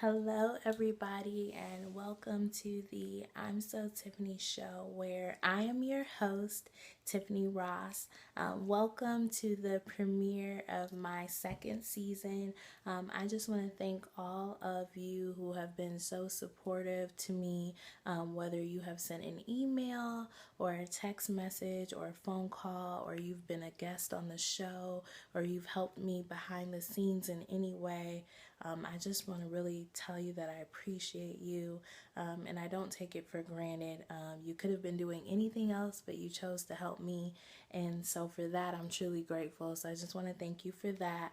Hello, everybody, and welcome to the I'm So Tiffany show, where I am your host, Tiffany Ross. Welcome to the premiere of my second season. I just want to thank all of you who have been so supportive to me, whether you have sent an email or a text message or a phone call, or you've been a guest on the show, or you've helped me behind the scenes in any way. I just want to really tell you that I appreciate you, and I don't take it for granted. You could have been doing anything else, but you chose to help me, and so for that, I'm truly grateful. So I just want to thank you for that.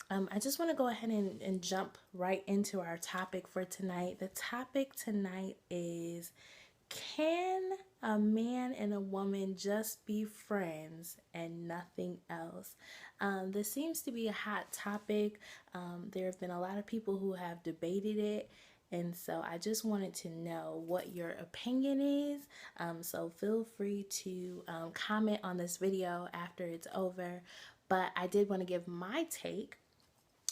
I just want to go ahead and jump right into our topic for tonight. The topic tonight is, can a man and a woman just be friends and nothing else? This seems to be a hot topic. There have been a lot of people who have debated it. And so I just wanted to know what your opinion is. So feel free to comment on this video after it's over. But I did want to give my take,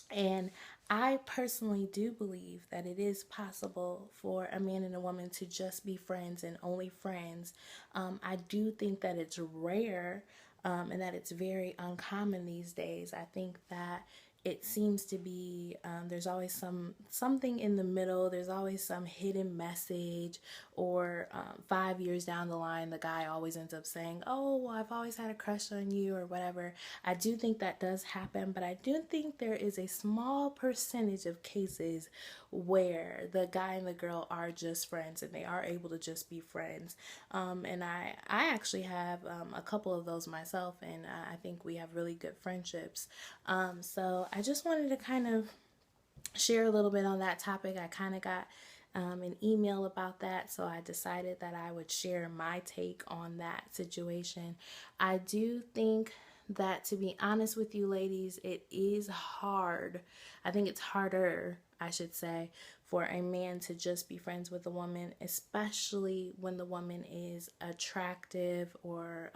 and I personally do believe that it is possible for a man and a woman to just be friends and only friends. I do think that it's rare, and that it's very uncommon these days. I think that it seems to be, there's always something in the middle. There's always some hidden message, or 5 years down the line, the guy always ends up saying, "Oh, well, I've always had a crush on you," or whatever. I do think that does happen, but I do think there is a small percentage of cases where the guy and the girl are just friends and they are able to just be friends. And I actually have a couple of those myself, and I think we have really good friendships. So I just wanted to kind of share a little bit on that topic. I kind of got an email about that, so I decided that I would share my take on that situation. I do think that, to be honest with you ladies, it is hard. I think it's harder, I should say, for a man to just be friends with a woman, especially when the woman is attractive, or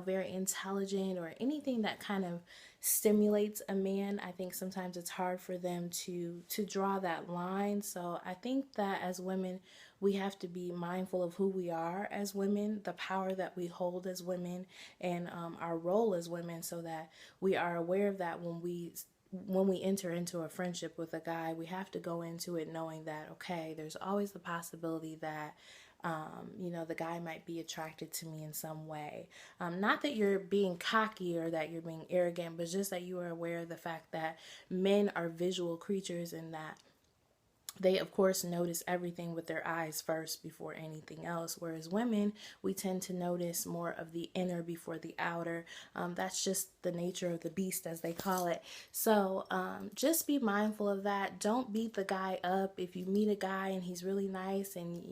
very intelligent, or anything that kind of stimulates a man. I think sometimes it's hard for them to draw that line. So I think that as women, we have to be mindful of who we are as women, the power that we hold as women, and our role as women, so that we are aware of that when we enter into a friendship with a guy. We have to go into it knowing that, okay, there's always the possibility that the guy might be attracted to me in some way. Not that you're being cocky or that you're being arrogant, but just that you are aware of the fact that men are visual creatures, and that they of course notice everything with their eyes first before anything else, whereas women, we tend to notice more of the inner before the outer. That's just the nature of the beast, as they call it. So just be mindful of that. Don't beat the guy up. If you meet a guy and he's really nice, and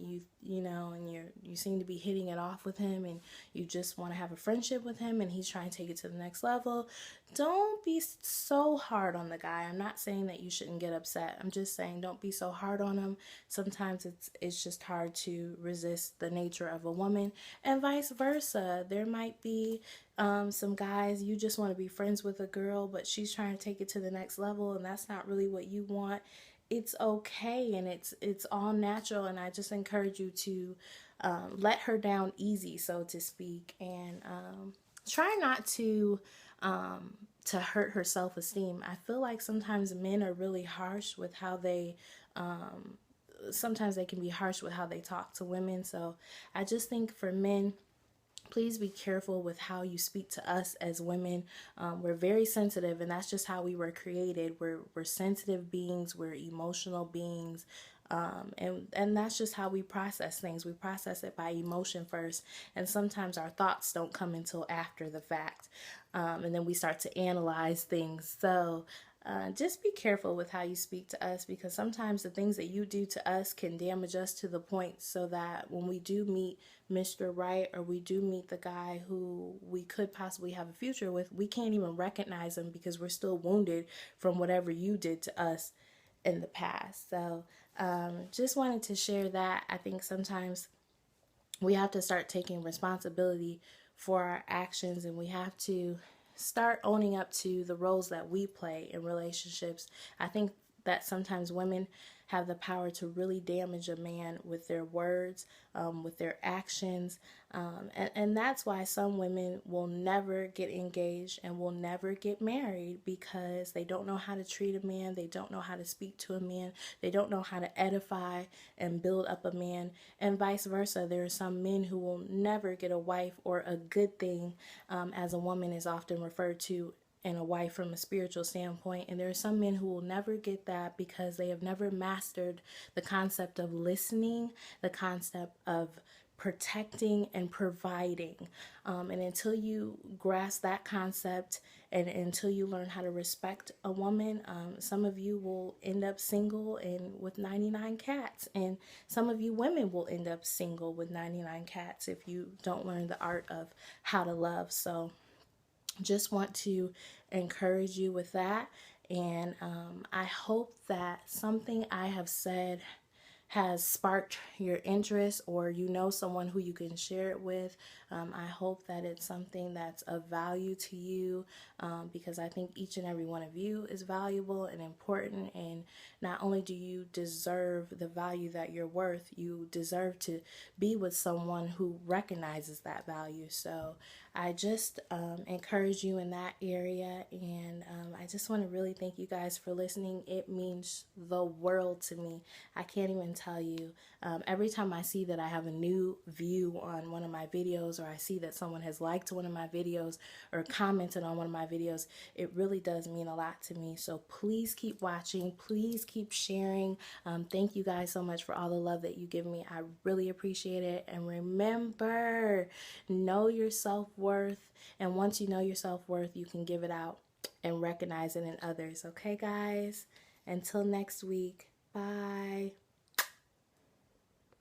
you seem to be hitting it off with him, and you just want to have a friendship with him, and he's trying to take it to the next level, don't be so hard on the guy. I'm not saying that you shouldn't get upset. I'm just saying don't be so hard on him. Sometimes it's just hard to resist the nature of a woman, and vice versa. There might be some guys, you just want to be friends with a girl, but she's trying to take it to the next level, and that's not really what you want. It's okay, and it's all natural, and I just encourage you to let her down easy, so to speak, and try not to hurt her self-esteem. I feel like sometimes men are really harsh with how they sometimes they can be harsh with how they talk to women. So I just think, for men, please be careful with how you speak to us as women. We're very sensitive, and that's just how we were created. We're sensitive beings. We're emotional beings. And that's just how we process things. We process it by emotion first, and sometimes our thoughts don't come until after the fact, and then we start to analyze things. So just be careful with how you speak to us, because sometimes the things that you do to us can damage us to the point so that when we do meet Mr. Right, or we do meet the guy who we could possibly have a future with, we can't even recognize him because we're still wounded from whatever you did to us in the past. So just wanted to share that. I think sometimes we have to start taking responsibility for our actions, and we have to start owning up to the roles that we play in relationships. I think that sometimes women have the power to really damage a man with their words, with their actions. And that's why some women will never get engaged and will never get married, because they don't know how to treat a man. They don't know how to speak to a man. They don't know how to edify and build up a man. And vice versa. There are some men who will never get a wife or a good thing, as a woman is often referred to, and a wife from a spiritual standpoint. And there are some men who will never get that because they have never mastered the concept of listening, the concept of protecting and providing. And until you grasp that concept, and until you learn how to respect a woman, some of you will end up single and with 99 cats. And some of you women will end up single with 99 cats if you don't learn the art of how to love. So just want to encourage you with that. And I hope that something I have said has sparked your interest, or you know someone who you can share it with. I hope that it's something that's of value to you, because I think each and every one of you is valuable and important. And not only do you deserve the value that you're worth, you deserve to be with someone who recognizes that value. So I just encourage you in that area. And I just want to really thank you guys for listening. It means the world to me. I can't even tell you. Every time I see that I have a new view on one of my videos, or I see that someone has liked one of my videos or commented on one of my videos, it really does mean a lot to me. So please keep watching. Please keep sharing. Thank you guys so much for all the love that you give me. I really appreciate it. And remember, know your self-worth. And once you know your self-worth, you can give it out and recognize it in others. Okay, guys? Until next week. Bye.